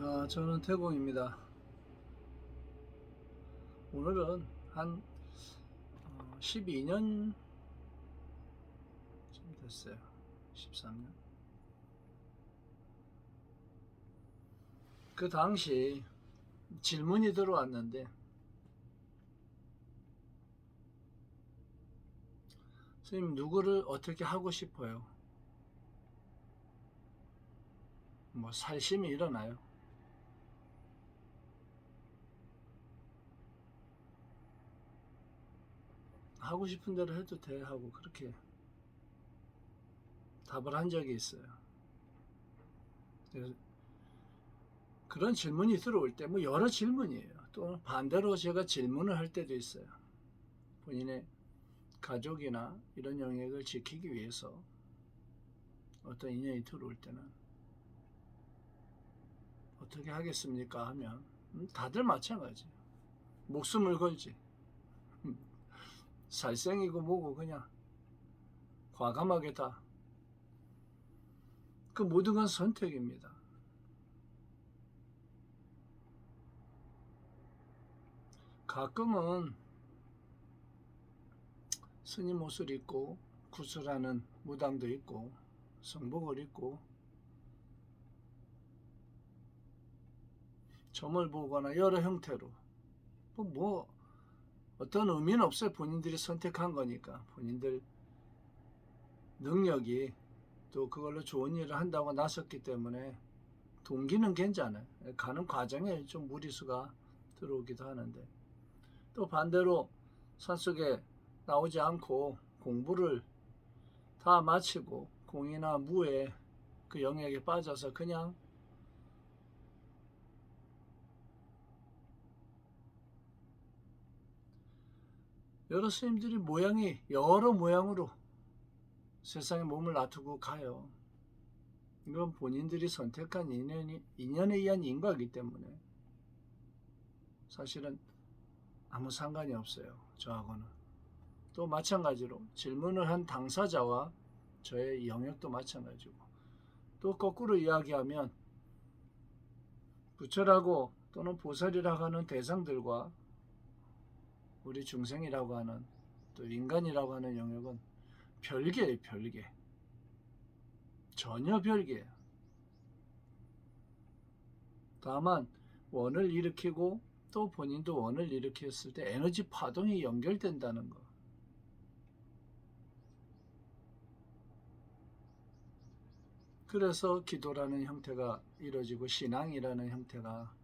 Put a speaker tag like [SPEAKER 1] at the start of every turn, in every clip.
[SPEAKER 1] 저는 태공입니다. 오늘은 한 12년 좀 됐어요. 13년. 그 당시 질문이 들어왔는데, 선생님 누구를 어떻게 하고 싶어요? 뭐 살심이 일어나요. 하고 싶은 대로 해도 돼 하고 그렇게 답을 한 적이 있어요. 그런 질문이 들어올 때 뭐 여러 질문이에요. 또 반대로 제가 질문을 할 때도 있어요. 본인의 가족이나 이런 영역을 지키기 위해서 어떤 인연이 들어올 때는 어떻게 하겠습니까 하면 다들 마찬가지. 목숨을 걸지. 살생이고 뭐고 그냥 과감하게 다. 그 모든 건 선택입니다. 가끔은 스님 옷을 입고 구슬하는 무당도 있고 성복을 입고 점을 보거나 여러 형태로 뭐 어떤 의미는 없어요. 본인들이 선택한 거니까. 본인들 능력이 또 그걸로 좋은 일을 한다고 나섰기 때문에 동기는 괜찮아요. 가는 과정에 좀 무리수가 들어오기도 하는데, 또 반대로 산속에 나오지 않고 공부를 다 마치고 공이나 무에 그 영역에 빠져서 그냥 여러 스님들이 모양이 여러 모양으로 세상에 몸을 놔두고 가요. 이건 본인들이 선택한 인연에 의한 인과이기 때문에 사실은 아무 상관이 없어요. 저하고는. 또 마찬가지로 질문을 한 당사자와 저의 영역도 마찬가지고, 또 거꾸로 이야기하면 부처라고 또는 보살이라고 하는 대상들과 우리 중생이라고 하는 또 인간이라고 하는 영역은 별개예요. 별개. 전혀 별개예요. 다만 원을 일으키고 또 본인도 원을 일으켰을 때 에너지 파동이 연결된다는 거. 그래서 기도라는 형태가 이루어지고 신앙이라는 형태가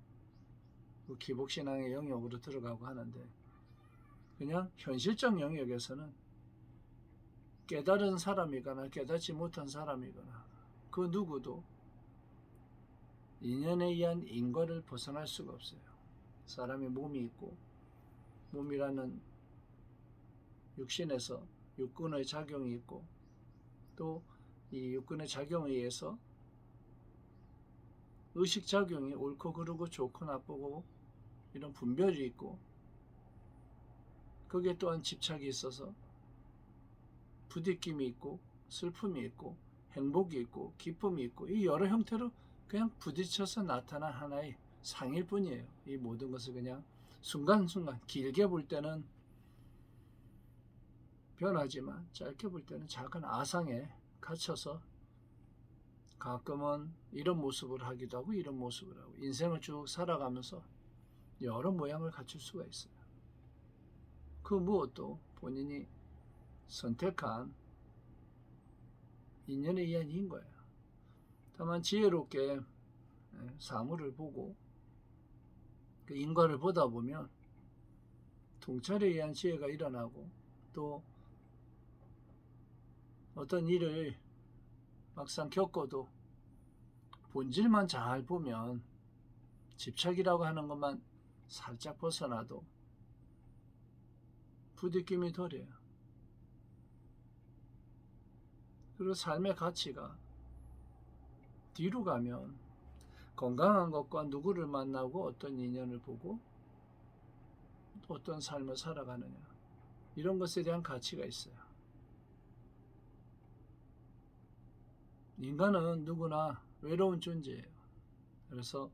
[SPEAKER 1] 기복신앙의 영역으로 들어가고 하는데, 그냥 현실적 영역에서는 깨달은 사람이거나 깨닫지 못한 사람이거나 그 누구도 인연에 의한 인과를 벗어날 수가 없어요. 사람이 몸이 있고 몸이라는 육신에서 육군의 작용이 있고, 또 이 육군의 작용에 의해서 의식작용이 옳고 그르고 좋고 나쁘고 이런 분별이 있고, 거기에 또한 집착이 있어서 부딪힘이 있고 슬픔이 있고 행복이 있고 기쁨이 있고, 이 여러 형태로 그냥 부딪혀서 나타난 하나의 상일 뿐이에요. 이 모든 것을 그냥 순간순간, 길게 볼 때는 변하지만 짧게 볼 때는 작은 아상에 갇혀서 가끔은 이런 모습을 하기도 하고 이런 모습을 하고 인생을 쭉 살아가면서 여러 모양을 갖출 수가 있어요. 그 무엇도 본인이 선택한 인연에 의한 인 거예요. 다만 지혜롭게 사물을 보고 그 인과를 보다 보면 통찰에 의한 지혜가 일어나고, 또 어떤 일을 막상 겪어도 본질만 잘 보면, 집착이라고 하는 것만 살짝 벗어나도 부딪힘이 덜해요. 그리고 삶의 가치가 뒤로 가면 건강한 것과 누구를 만나고 어떤 인연을 보고 어떤 삶을 살아가느냐, 이런 것에 대한 가치가 있어요. 인간은 누구나 외로운 존재예요. 그래서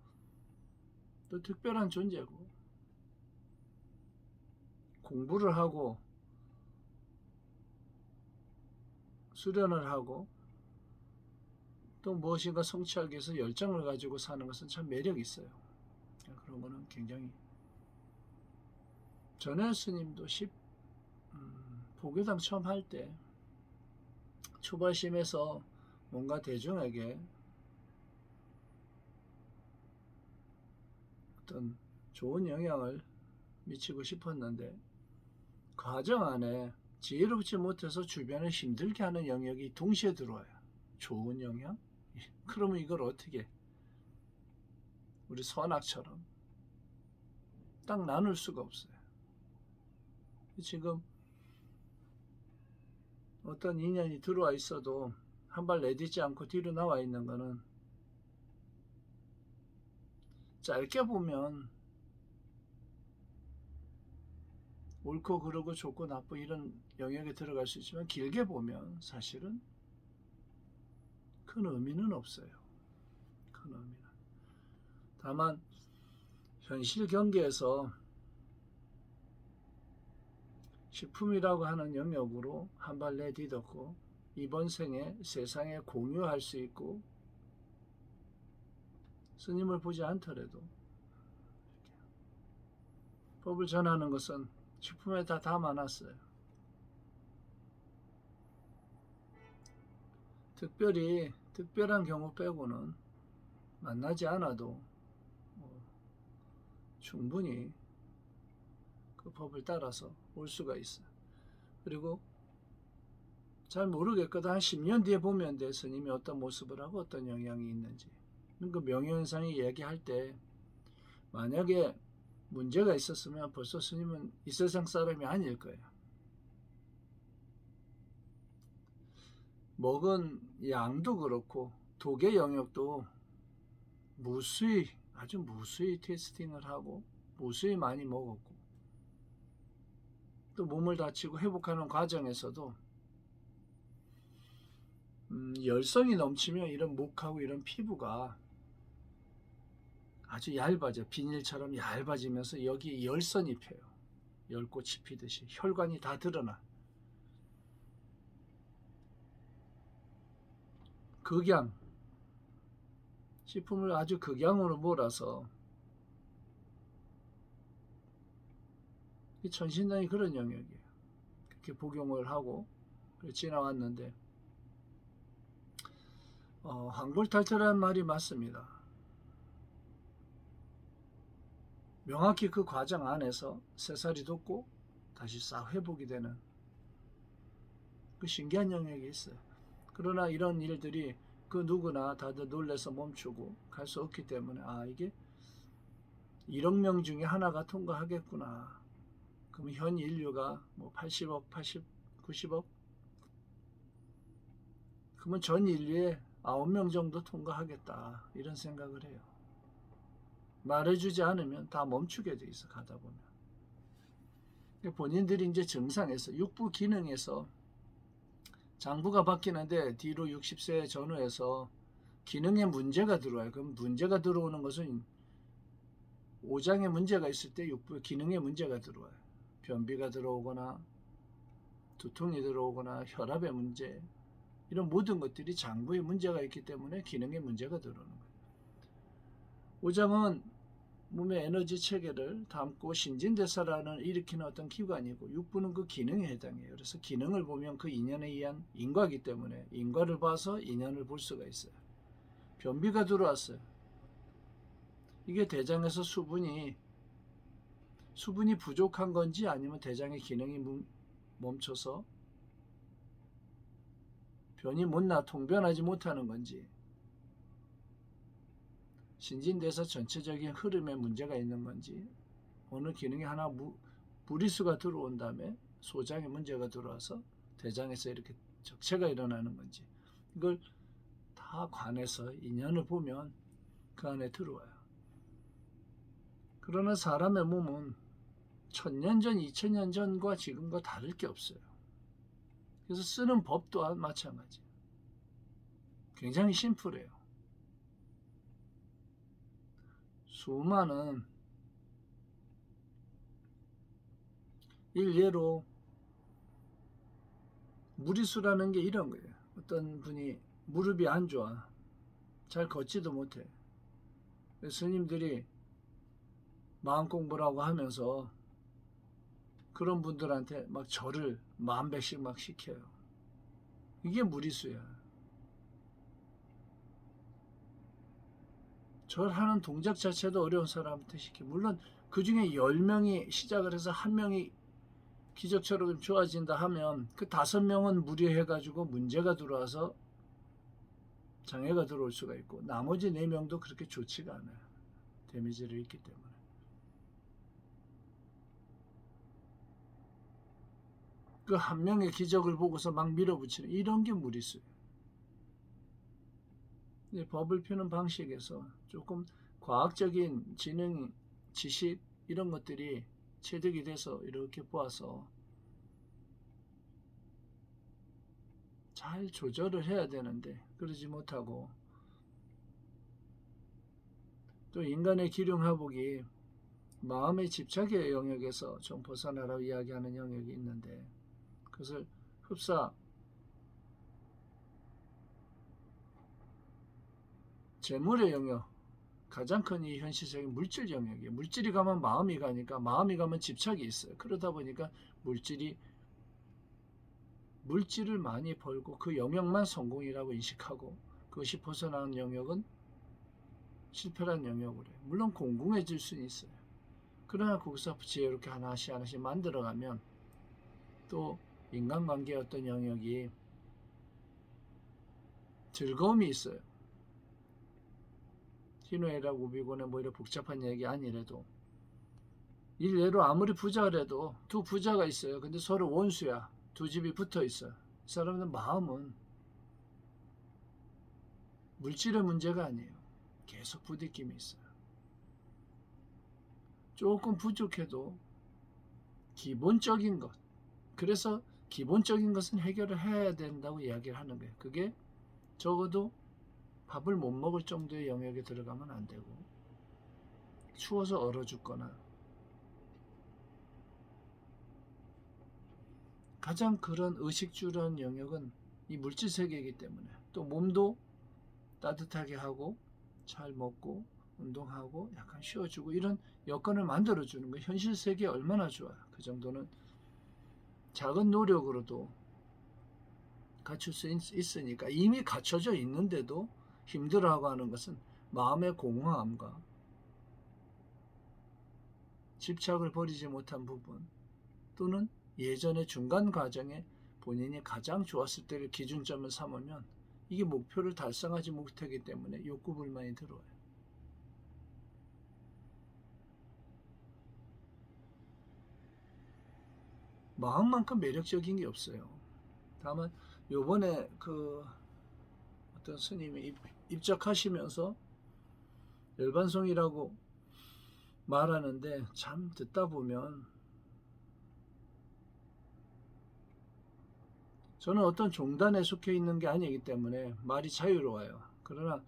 [SPEAKER 1] 또 특별한 존재고, 공부를 하고 수련을 하고 또 무엇인가 성취하기 위해서 열정을 가지고 사는 것은 참 매력이 있어요. 그런 거는 굉장히, 전해 스님도 보교당 처음 할 때 초발심에서 뭔가 대중에게 어떤 좋은 영향을 미치고 싶었는데 과정 안에 지혜롭지 못해서 주변을 힘들게 하는 영역이 동시에 들어와요. 좋은 영향? 그러면 이걸 어떻게, 우리 선악처럼 딱 나눌 수가 없어요. 지금 어떤 인연이 들어와 있어도 한 발 내딛지 않고 뒤로 나와 있는 거는 짧게 보면 옳고 그르고 좋고 나쁘고 이런 영역에 들어갈 수 있지만 길게 보면 사실은 큰 의미는 없어요. 큰 의미는. 다만 현실 경계에서 식품이라고 하는 영역으로 한 발 내딛었고 이번 생에 세상에 공유할 수 있고 스님을 보지 않더라도 법을 전하는 것은 식품에 다 담아놨어요. 특별히 특별한 경우 빼고는 만나지 않아도 충분히 그 법을 따라서 올 수가 있어요. 그리고 잘 모르겠거든. 한 10년 뒤에 보면 돼. 스님이 어떤 모습을 하고 어떤 영향이 있는지. 그 명효현상이 얘기할 때 만약에 문제가 있었으면 벌써 스님은 이 세상 사람이 아닐 거예요. 먹은 양도 그렇고 독의 영역도 무수히, 아주 무수히 테스팅을 하고 무수히 많이 먹었고 또 몸을 다치고 회복하는 과정에서도 열성이 넘치면 이런 목하고 이런 피부가 아주 얇아져, 비닐처럼 얇아지면서 여기 열선이 펴요. 열꽃이 피듯이 혈관이 다 드러나. 극양, 식품을 아주 극양으로 몰아서 이 천신당이 그런 영역이에요. 그렇게 복용을 하고 지나왔는데 황골탈퇴라는 말이 맞습니다. 명확히 그 과정 안에서 새살이 돋고 다시 싹 회복이 되는 그 신기한 영역이 있어요. 그러나 이런 일들이 그 누구나 다들 놀래서 멈추고 갈 수 없기 때문에 이게 1억 명 중에 하나가 통과하겠구나. 그럼 현 인류가 뭐 80억, 90억? 그러면 전 인류에 9명 정도 통과하겠다. 이런 생각을 해요. 말해주지 않으면 다 멈추게 돼 있어, 가다 보면. 본인들이 이제 정상에서, 육부 기능에서 장부가 바뀌는데 뒤로 60세 전후에서 기능에 문제가 들어와요. 그럼 문제가 들어오는 것은 오장에 문제가 있을 때 육부 기능에 문제가 들어와요. 변비가 들어오거나 두통이 들어오거나 혈압의 문제, 이런 모든 것들이 장부에 문제가 있기 때문에 기능에 문제가 들어오는 거예요. 오장은 몸의 에너지 체계를 담고 신진대사를 일으키는 어떤 기관이고 육부는 그 기능에 해당해요. 그래서 기능을 보면 그 인연에 의한 인과이기 때문에 인과를 봐서 인연을 볼 수가 있어요. 변비가 들어왔어요. 이게 대장에서 수분이 부족한 건지 아니면 대장의 기능이 멈춰서 변이 통변하지 못하는 건지, 신진대사 전체적인 흐름에 문제가 있는 건지, 어느 기능이 하나 무리수가 들어온 다음에 소장에 문제가 들어와서 대장에서 이렇게 적체가 일어나는 건지, 이걸 다 관해서 인연을 보면 그 안에 들어와요. 그러나 사람의 몸은 1000년 전, 2000년 전과 지금과 다를 게 없어요. 그래서 쓰는 법 또한 마찬가지. 굉장히 심플해요. 수많은 일례로 무리수라는 게 이런 거예요. 어떤 분이 무릎이 안 좋아. 잘 걷지도 못해. 스님들이 마음 공부라고 하면서 그런 분들한테 막 절을 10,000배씩 막 시켜요. 이게 무리수야. 절하는 동작 자체도 어려운 사람한테 시켜. 물론 그 중에 10명이 시작을 해서 1명이 기적처럼 좋아진다 하면 그 5명은 무리해가지고 문제가 들어와서 장애가 들어올 수가 있고, 나머지 4명도 그렇게 좋지가 않아요. 데미지를 입기 때문에. 그 1명의 기적을 보고서 막 밀어붙이는 이런 게 무리수예요. 법을 펴는 방식에서 조금 과학적인 지능, 지식 이런 것들이 체득이 돼서 이렇게 보아서 잘 조절을 해야 되는데 그러지 못하고, 또 인간의 기륭화복이 마음의 집착의 영역에서 좀 벗어나라고 이야기하는 영역이 있는데, 그것을 흡사 재물의 영역, 가장 큰 이 현실적인 물질 영역이에요. 물질이 가면 마음이 가니까, 마음이 가면 집착이 있어요. 그러다 보니까 물질을 많이 벌고 그 영역만 성공이라고 인식하고, 그것이 벗어나는 영역은 실패란 영역으로 해요. 물론 공공해질 수는 있어요. 그러나 거기서 지혜롭게 하나씩 만들어가면 또 인간관계의 어떤 영역이 즐거움이 있어요. 희노애락 우비고는 뭐 이런 복잡한 얘기 아니래도, 일례로 아무리 부자라도 두 부자가 있어요. 근데 서로 원수야. 두 집이 붙어 있어요. 이 사람들 마음은 물질의 문제가 아니에요. 계속 부딪힘이 있어요. 조금 부족해도 기본적인 것, 그래서 기본적인 것은 해결을 해야 된다고 이야기를 하는 거예요. 그게 적어도 밥을 못 먹을 정도의 영역에 들어가면 안 되고, 추워서 얼어 죽거나, 가장 그런 의식주라는 영역은 이 물질 세계이기 때문에, 또 몸도 따뜻하게 하고 잘 먹고 운동하고 약간 쉬어주고 이런 여건을 만들어주는 거, 현실 세계에 얼마나 좋아요. 그 정도는 작은 노력으로도 갖출 수 있으니까, 이미 갖춰져 있는데도 힘들어하고 하는 것은 마음의 공허함과 집착을 버리지 못한 부분, 또는 예전의 중간 과정에 본인이 가장 좋았을 때를 기준점을 삼으면 이게 목표를 달성하지 못하기 때문에 욕구불만이 들어와요. 마음만큼 매력적인 게 없어요. 다만 요번에 그 어떤 스님이 입적하시면서 열반송이라고 말하는데, 참 듣다 보면, 저는 어떤 종단에 속해 있는 게 아니기 때문에 말이 자유로워요. 그러나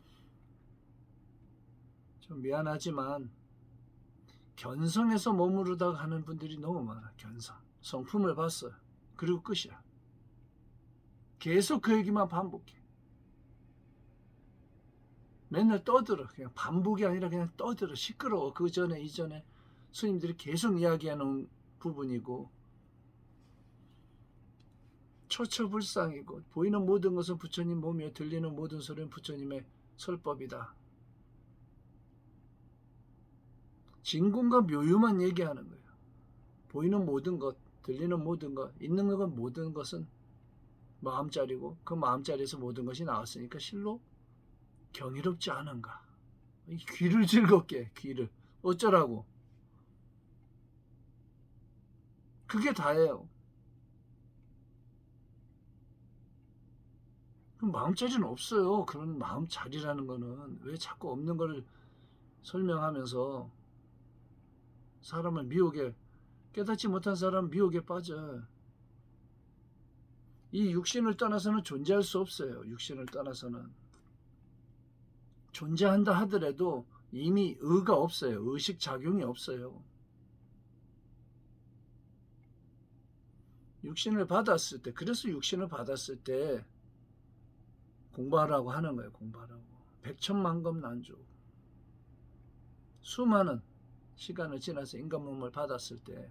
[SPEAKER 1] 좀 미안하지만 견성에서 머무르다가 하는 분들이 너무 많아. 견성, 성품을 봤어요. 그리고 끝이야. 계속 그 얘기만 반복해. 맨날 떠들어. 그냥 반복이 아니라 그냥 떠들어. 시끄러워. 그 전에 이전에 스님들이 계속 이야기하는 부분이고, 처처불상이고, 보이는 모든 것은 부처님 몸이요 들리는 모든 소리는 부처님의 설법이다. 진공과 묘유만 얘기하는 거예요. 보이는 모든 것, 들리는 모든 것, 있는 것 모든 것은 마음자리고, 그 마음자리에서 모든 것이 나왔으니까 실로 경이롭지 않은가. 귀를 즐겁게, 귀를 어쩌라고. 그게 다예요. 마음자리는 없어요. 그런 마음자리라는 거는 왜 자꾸 없는 걸 설명하면서 사람을 미혹에, 깨닫지 못한 사람은 미혹에 빠져. 이 육신을 떠나서는 존재할 수 없어요. 육신을 떠나서는. 존재한다 하더라도 이미 의가 없어요. 의식 작용이 없어요. 육신을 받았을 때, 그래서 육신을 받았을 때 공부하라고 하는 거예요. 공부하라고. 백천만금 난주. 수많은 시간을 지나서 인간 몸을 받았을 때,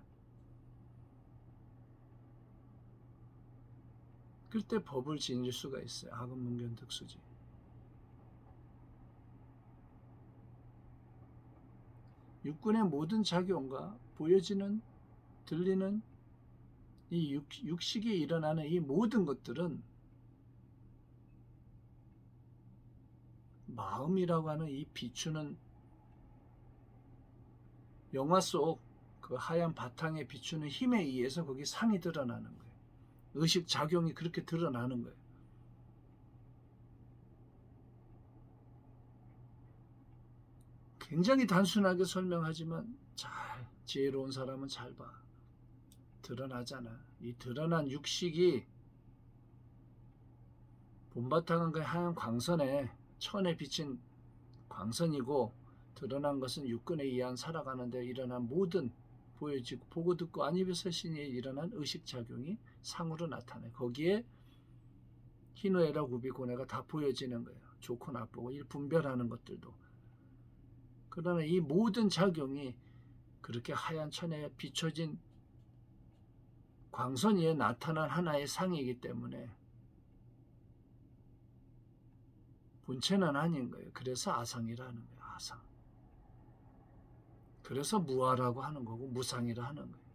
[SPEAKER 1] 그때 법을 지닐 수가 있어요. 학은문견 득수지. 육군의 모든 작용과 보여지는, 들리는 이 육식이 일어나는 이 모든 것들은 마음이라고 하는 이 비추는, 영화 속 그 하얀 바탕에 비추는 힘에 의해서 거기 상이 드러나는 거예요. 의식 작용이 그렇게 드러나는 거예요. 굉장히 단순하게 설명하지만 지혜로운 사람은 잘 봐. 드러나잖아. 이 드러난 육식이 본바탕은 그 하얀 광선에, 천에 비친 광선이고, 드러난 것은 육근에 의한 살아가는데 일어난 모든 보여지고 보고 듣고 안입에서 신이 일어난 의식작용이 상으로 나타나요. 거기에 희노애락 우비고뇌가 다 보여지는 거예요. 좋고 나쁘고 이 분별하는 것들도. 그러나 이 모든 작용이 그렇게 하얀 천에 비춰진 광선 위에 나타난 하나의 상이기 때문에 본체는 아닌 거예요. 그래서 아상이라는 거예요. 아상. 그래서 무아라고 하는 거고 무상이라 하는 거예요.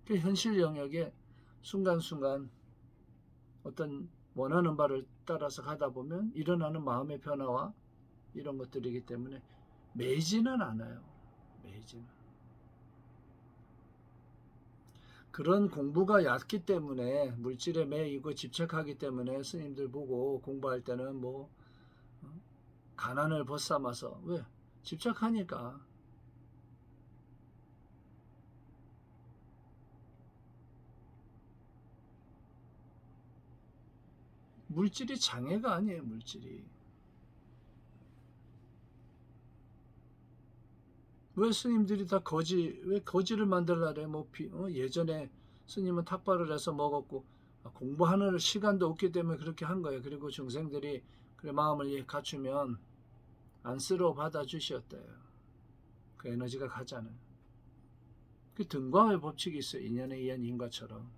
[SPEAKER 1] 그 현실 영역에 순간순간 어떤 원하는 바를 따라서 가다 보면 일어나는 마음의 변화와 이런 것들이기 때문에 매지는 않아요. 매지는. 그런 공부가 얕기 때문에, 물질에 매이고 집착하기 때문에 스님들 보고 공부할 때는 뭐 가난을 벗삼아서, 왜? 집착하니까. 물질이 장애가 아니에요. 물질이. 왜 스님들이 다 왜 거지를 만들라래? 뭐 예전에 스님은 탁발을 해서 먹었고, 공부하는 시간도 없기 때문에 그렇게 한 거예요. 그리고 중생들이 그래 마음을 갖추면 안쓰러워 받아주셨대요. 그 에너지가 가잖아요. 그 등광의 법칙이 있어요. 인연에 의한 인과처럼.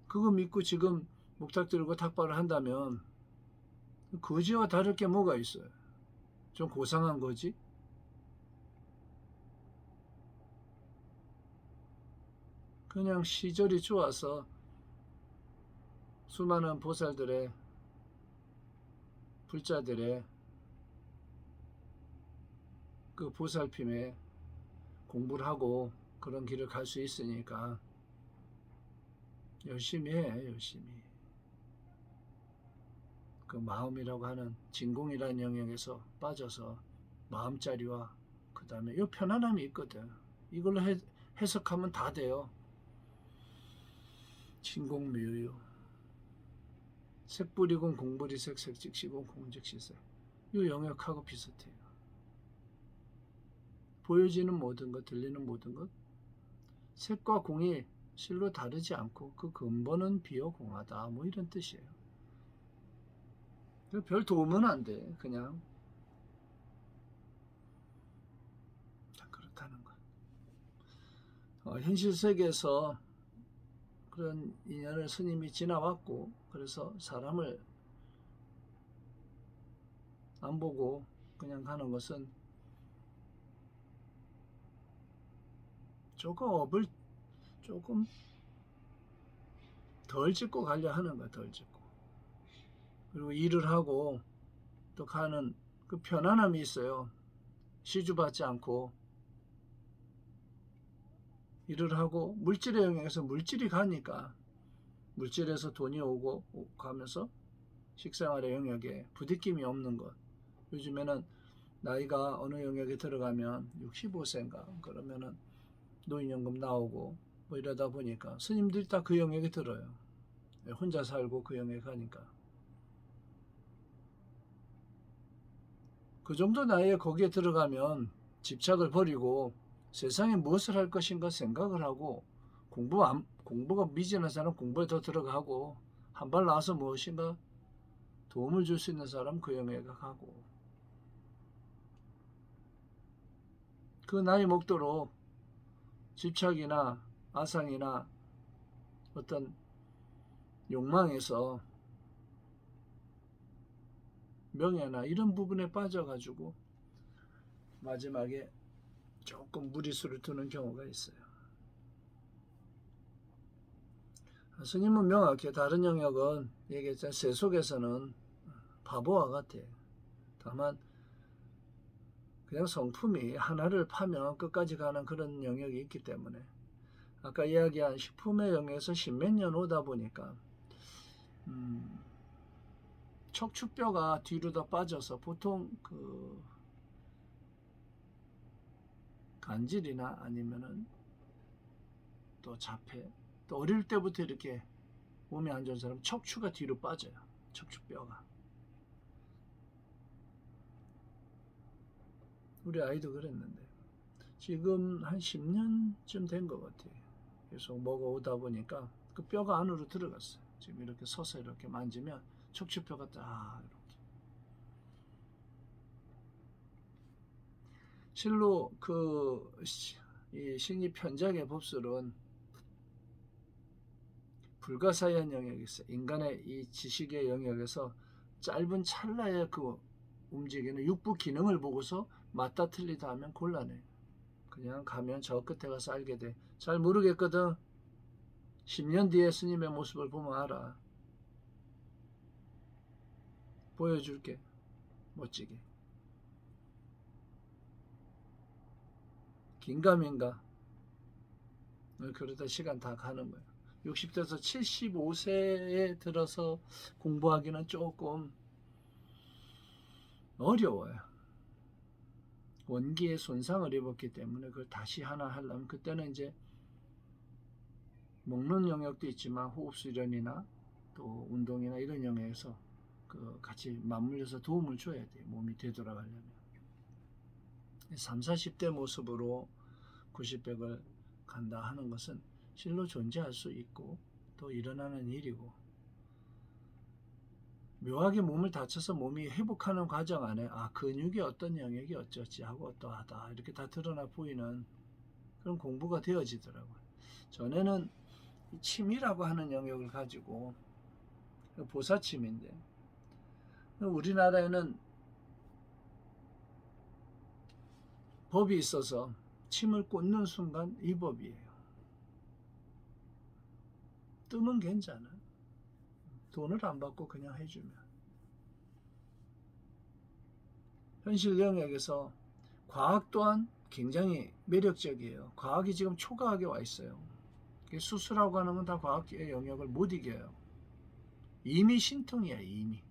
[SPEAKER 1] 그거 믿고 지금 묵탁 들고 탁발을 한다면 거지와 다를 게 뭐가 있어요? 좀 고상한 거지? 그냥 시절이 좋아서 수많은 보살들의, 불자들의 그 보살핌에 공부를 하고 그런 길을 갈 수 있으니까 열심히 해. 열심히. 그 마음이라고 하는 진공이라는 영역에서 빠져서 마음자리와 그 다음에 이 편안함이 있거든. 이걸로 해석하면 다 돼요. 진공묘유. 색불이군 공불이색, 색즉시군 공즉시색. 이 영역하고 비슷해요. 보여지는 모든 것, 들리는 모든 것, 색과 공이 실로 다르지 않고 그 근본은 비어공하다. 뭐 이런 뜻이에요. 별 도움은 안 돼. 그냥 그렇다는 거. 현실 세계에서 그런 인연을 스님이 지나왔고, 그래서 사람을 안 보고 그냥 가는 것은 조금 덜 짓고 가려 하는 거야. 덜 짓고. 그리고 일을 하고 또 가는 그 편안함이 있어요. 시주받지 않고 일을 하고 물질의 영역에서 물질이 가니까, 물질에서 돈이 오고 가면서 식생활의 영역에 부딪힘이 없는 것. 요즘에는 나이가 어느 영역에 들어가면 65세인가 그러면은 노인연금 나오고 뭐 이러다 보니까 스님들이 다 그 영역에 들어요. 혼자 살고 그 영역에 가니까. 그 정도 나이에 거기에 들어가면 집착을 버리고 세상에 무엇을 할 것인가 생각을 하고 공부가 미진한 사람 공부에 더 들어가고 한 발 나와서 무엇인가 도움을 줄 수 있는 사람 그 영역에 가고 그 나이 먹도록 집착이나 아상이나 어떤 욕망에서 명예나 이런 부분에 빠져가지고 마지막에 조금 무리수를 두는 경우가 있어요. 스님은 명확히 다른 영역은 얘기했잖아요. 세속에서는 바보와 같아. 다만 그냥 성품이 하나를 파면 끝까지 가는 그런 영역이 있기 때문에 아까 이야기한 식품의 영역에서 십몇 년 오다 보니까 척추뼈가 뒤로 더 빠져서 보통 그 간질이나 아니면은 또 자폐 또 어릴 때부터 이렇게 몸이 안 좋은 사람 척추가 뒤로 빠져요. 척추뼈가. 우리 아이도 그랬는데 지금 한 10년쯤 된 것 같아요. 계속 먹어오다 보니까 그 뼈가 안으로 들어갔어요. 지금 이렇게 서서 이렇게 만지면 척추뼈가 딱 이렇게. 실로 이 신입 편작의 법술은 불가사의한 영역이 있어요. 인간의 이 지식의 영역에서 짧은 찰나의 그 움직이는 육부 기능을 보고서 맞다 틀리다 하면 곤란해. 그냥 가면 저 끝에 가서 알게 돼. 잘 모르겠거든. 10년 뒤에 스님의 모습을 보면 알아. 보여줄게. 멋지게. 긴가민가. 그러다 시간 다 가는 거야. 60대에서 75세에 들어서 공부하기는 조금 어려워요. 원기에 손상을 입었기 때문에 그걸 다시 하나 하려면 그때는 이제 먹는 영역도 있지만 호흡수련이나 또 운동이나 이런 영역에서 그 같이 맞물려서 도움을 줘야 돼. 몸이 되돌아가려면. 3, 40대 모습으로 90백을 간다 하는 것은 실로 존재할 수 있고 또 일어나는 일이고 묘하게 몸을 다쳐서 몸이 회복하는 과정 안에 근육이 어떤 영역이 어쩌지 하고 어떠하다 이렇게 다 드러나 보이는 그런 공부가 되어지더라고요. 전에는 침이라고 하는 영역을 가지고 보사침인데 우리나라에는 법이 있어서 침을 꽂는 순간 이 법이에요. 뜨면 괜찮아. 돈을 안 받고 그냥 해주면. 현실 영역에서 과학 또한 굉장히 매력적이에요. 과학이 지금 초과하게 와 있어요. 수술하고 하는 건 다 과학의 영역을 못 이겨요. 이미 신통이야, 이미.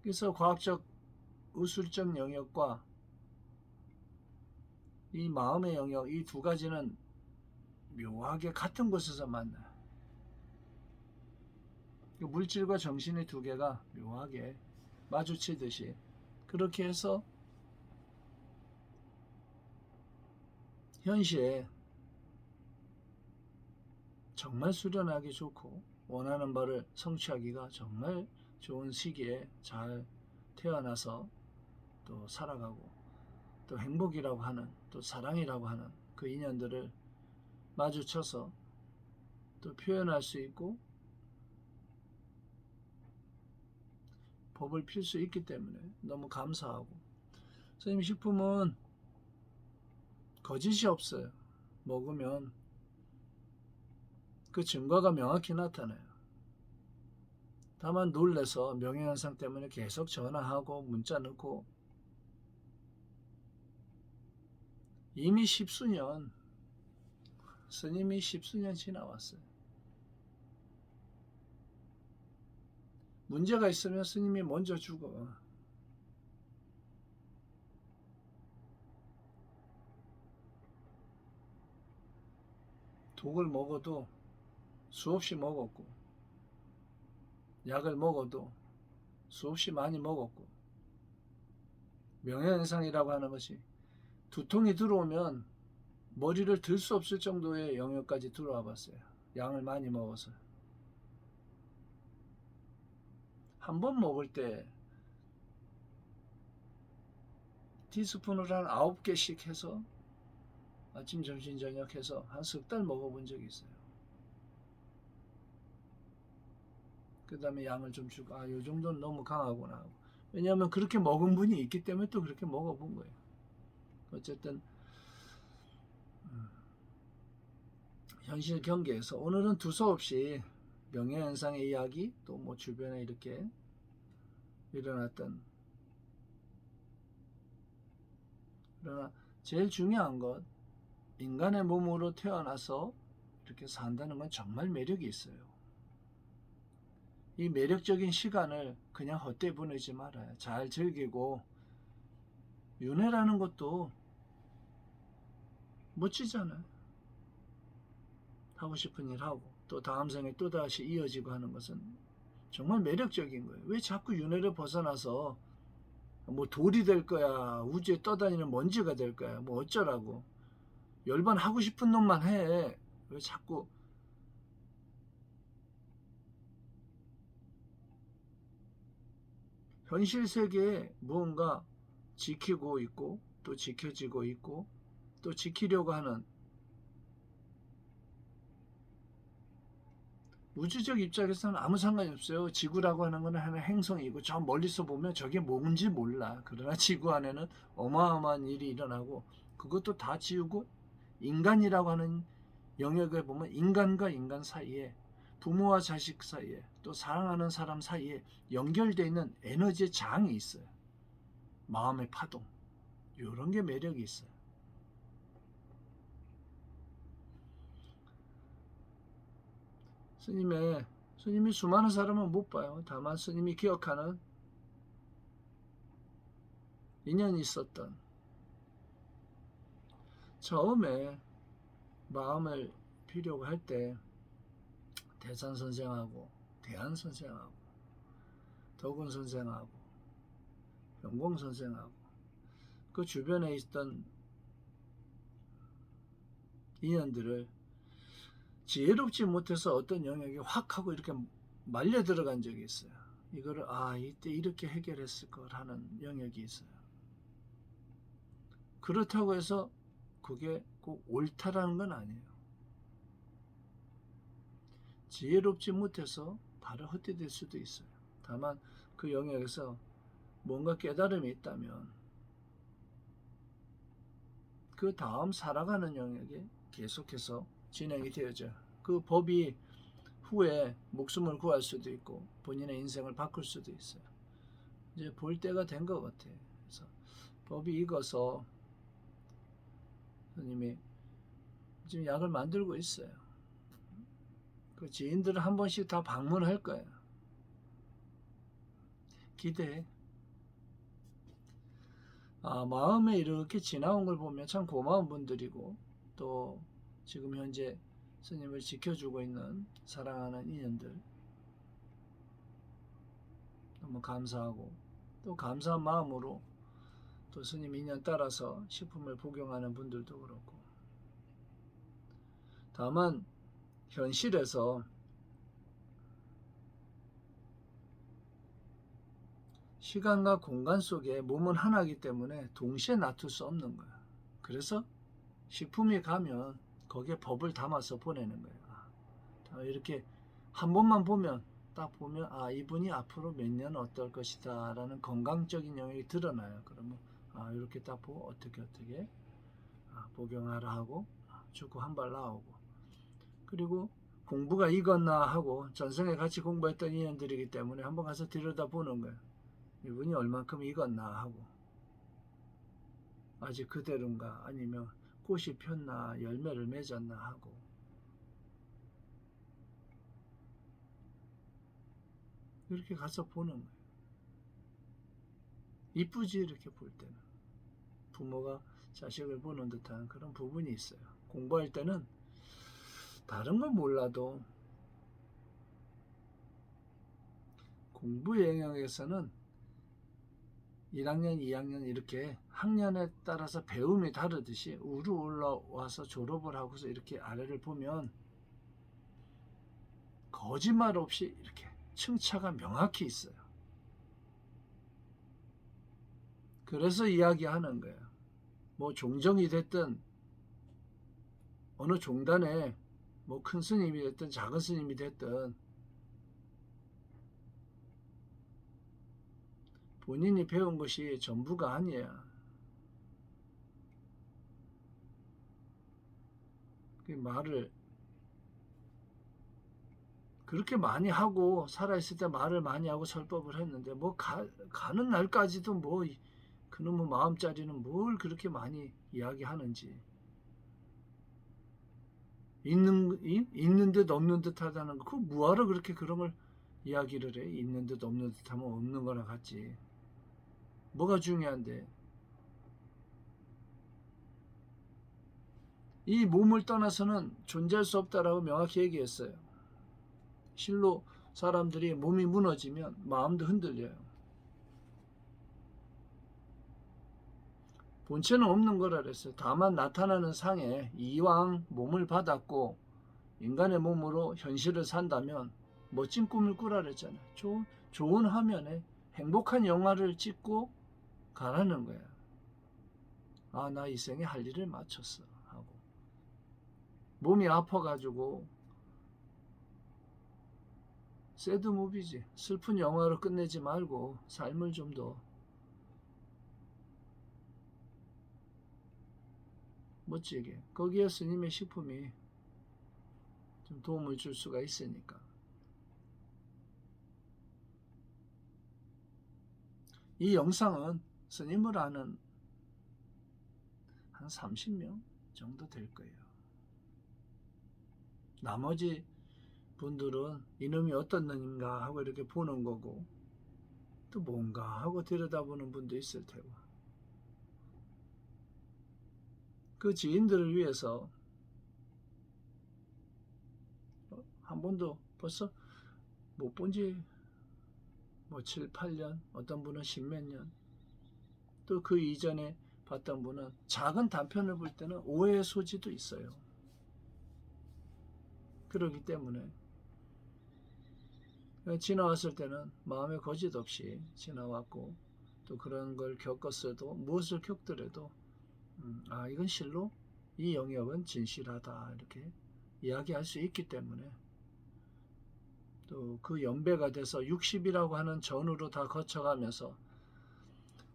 [SPEAKER 1] 그래서 과학적 의술적 영역과 이 마음의 영역, 이 두 가지는 묘하게 같은 곳에서 만나요. 물질과 정신의 두 개가 묘하게 마주치듯이 그렇게 해서 현시에 정말 수련하기 좋고 원하는 바를 성취하기가 정말 좋은 시기에 잘 태어나서 또 살아가고 또 행복이라고 하는 또 사랑이라고 하는 그 인연들을 마주쳐서 또 표현할 수 있고 법을 필 수 있기 때문에 너무 감사하고 선생님 식품은 거짓이 없어요. 먹으면 그 증거가 명확히 나타나요. 다만 놀래서 명예현상 때문에 계속 전화하고 문자 넣고 이미 십수년 스님이 십수년 지나왔어요. 문제가 있으면 스님이 먼저 죽어. 독을 먹어도 수없이 먹었고 약을 먹어도 수없이 많이 먹었고, 명예현상이라고 하는 것이 두통이 들어오면 머리를 들 수 없을 정도의 영역까지 들어와 봤어요. 양을 많이 먹어서. 한 번 먹을 때 티스푼으로 한 9개씩 해서 아침, 점심, 저녁 해서 한 석 달 먹어본 적이 있어요. 그 다음에 양을 좀 주고, 요 정도는 너무 강하구나 하고. 왜냐하면 그렇게 먹은 분이 있기 때문에 또 그렇게 먹어본 거예요. 어쨌든 현실 경계에서 오늘은 두서없이 명예현상의 이야기, 또 뭐 주변에 이렇게 일어났던, 그러나 제일 중요한 것, 인간의 몸으로 태어나서 이렇게 산다는 건 정말 매력이 있어요. 이 매력적인 시간을 그냥 헛되이 보내지 말아요. 잘 즐기고, 윤회라는 것도 멋지잖아요. 하고 싶은 일 하고, 또 다음 생에 또다시 이어지고 하는 것은 정말 매력적인 거예요. 왜 자꾸 윤회를 벗어나서 뭐 돌이 될 거야, 우주에 떠다니는 먼지가 될 거야, 뭐 어쩌라고. 열반 하고 싶은 놈만 해. 왜 자꾸 현실 세계에 무언가 지키고 있고, 또 지켜지고 있고, 또 지키려고 하는, 우주적 입장에서는 아무 상관이 없어요. 지구라고 하는 건 하나의 행성이고, 저 멀리서 보면 저게 뭔지 몰라. 그러나 지구 안에는 어마어마한 일이 일어나고, 그것도 다 지우고, 인간이라고 하는 영역에 보면 인간과 인간 사이에, 부모와 자식 사이에, 또 사랑하는 사람 사이에 연결되어 있는 에너지의 장이 있어요. 마음의 파동. 이런 게 매력이 있어요. 스님이 수많은 사람은 못 봐요. 다만 스님이 기억하는 인연이 있었던, 처음에 마음을 피려고 할 때 대산 선생하고, 대한 선생하고, 덕운 선생하고, 영공 선생하고, 그 주변에 있던 인연들을 지혜롭지 못해서 어떤 영역에 확 하고 이렇게 말려 들어간 적이 있어요. 이거를 이때 이렇게 해결했을 걸 하는 영역이 있어요. 그렇다고 해서 그게 꼭 옳다라는 건 아니에요. 지혜롭지 못해서 바로 헛되될 수도 있어요. 다만 그 영역에서 뭔가 깨달음이 있다면 그 다음 살아가는 영역에 계속해서 진행이 되어져. 그 법이 후에 목숨을 구할 수도 있고 본인의 인생을 바꿀 수도 있어요. 이제 볼 때가 된 것 같아요. 그래서 법이 익어서 스님이 지금 약을 만들고 있어요. 그 지인들은 한 번씩 다 방문할 거예요. 기대해. 마음에 이렇게 지나온 걸 보면 참 고마운 분들이고, 또 지금 현재 스님을 지켜주고 있는 사랑하는 인연들 너무 감사하고, 또 감사한 마음으로 또 스님 인연 따라서 식품을 복용하는 분들도 그렇고, 다만 현실에서 시간과 공간 속에 몸은 하나이기 때문에 동시에 놔둘 수 없는 거야. 그래서 식품이 가면 거기에 법을 담아서 보내는 거예요. 이렇게 한 번만 보면, 딱 보면 이분이 앞으로 몇 년 어떨 것이다 라는 건강적인 영역이 드러나요. 그러면 이렇게 딱 보고 어떻게 복용하라 하고 주고 한 발 나오고, 그리고 공부가 익었나 하고 전생에 같이 공부했던 인연들이기 때문에 한번 가서 들여다보는 거예요. 이분이 얼만큼 익었나 하고, 아직 그대로인가, 아니면 꽃이 폈나 열매를 맺었나 하고, 이렇게 가서 보는 거예요. 이쁘지, 이렇게 볼 때는. 부모가 자식을 보는 듯한 그런 부분이 있어요. 공부할 때는 다른 건 몰라도 공부 영역에서는 1학년, 2학년 이렇게 학년에 따라서 배움이 다르듯이 위로 올라와서 졸업을 하고서 이렇게 아래를 보면 거짓말 없이 이렇게 층차가 명확히 있어요. 그래서 이야기하는 거예요. 뭐 종정이 됐든 어느 종단에 뭐 큰 스님이 됐든 작은 스님이 됐든 본인이 배운 것이 전부가 아니야. 그 말을 그렇게 많이 하고 살아있을 때 말을 많이 하고 설법을 했는데 뭐 가는 날까지도 뭐 그놈의 마음자리는 뭘 그렇게 많이 이야기하는지 있는 듯 없는 듯 하다는 거, 그 뭐하러 그렇게 그런 걸 이야기를 해? 있는 듯 없는 듯 하면 없는 거나 같지. 뭐가 중요한데? 이 몸을 떠나서는 존재할 수 없다라고 명확히 얘기했어요. 실로 사람들이 몸이 무너지면 마음도 흔들려요. 본체는 없는 거라 그랬어요. 다만 나타나는 상에 이왕 몸을 받았고 인간의 몸으로 현실을 산다면 멋진 꿈을 꾸라 그랬잖아요. 좋은 화면에 행복한 영화를 찍고 가라는 거야. 아, 나 이 생에 할 일을 마쳤어 하고. 몸이 아파가지고 새드무비지. 슬픈 영화로 끝내지 말고 삶을 좀 더 멋지게. 거기에 스님의 식품이 좀 도움을 줄 수가 있으니까. 이 영상은 스님을 아는 한 30명 정도 될 거예요. 나머지 분들은 이놈이 어떤 놈인가 하고 이렇게 보는 거고 또 뭔가 하고 들여다보는 분도 있을 테고 그 지인들을 위해서 한 번도 벌써 못 본 지 뭐 7, 8년 어떤 분은 10몇 년 또 그 이전에 봤던 분은 작은 단편을 볼 때는 오해의 소지도 있어요. 그렇기 때문에 지나왔을 때는 마음에 거짓 없이 지나왔고 또 그런 걸 겪었어도 무엇을 겪더라도 아 이건 실로 이 영역은 진실하다 이렇게 이야기할 수 있기 때문에 또 그 연배가 돼서 60이라고 하는 전후로 다 거쳐가면서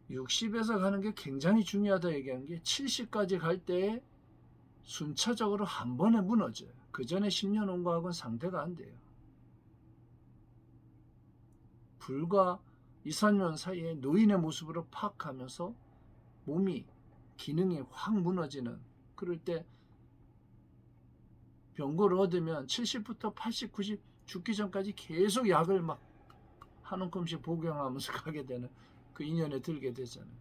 [SPEAKER 1] 60에서 가는 게 굉장히 중요하다 얘기하는 게 70까지 갈 때에 순차적으로 한 번에 무너져요. 그 전에 10년 온 거하고는 상대가 안 돼요. 불과 2, 3년 사이에 노인의 모습으로 팍 하면서 몸이 기능이 확 무너지는 그럴 때 병고를 얻으면 70부터 80, 90 죽기 전까지 계속 약을 막 한 움큼씩 복용하면서 가게 되는 그 인연에 들게 되잖아요.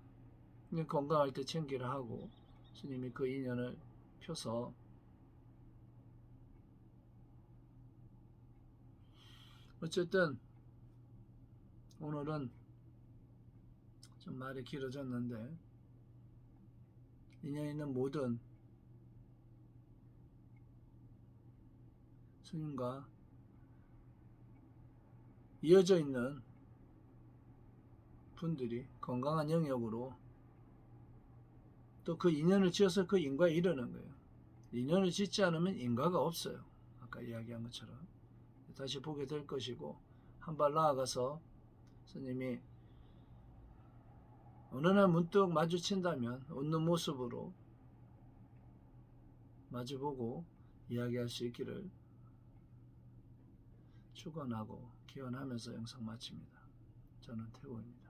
[SPEAKER 1] 건강할 때 챙기라 하고 스님이 그 인연을 펴서 어쨌든 오늘은 좀 말이 길어졌는데 인연 있는 모든 스님과 이어져 있는 분들이 건강한 영역으로 또 그 인연을 지어서 그 인과에 이르는 거예요. 인연을 짓지 않으면 인과가 없어요. 아까 이야기한 것처럼 다시 보게 될 것이고 한 발 나아가서 스님이 어느 날 문득 마주친다면 웃는 모습으로 마주보고 이야기할 수 있기를 축원하고 기원하면서 영상 마칩니다. 저는 태호입니다.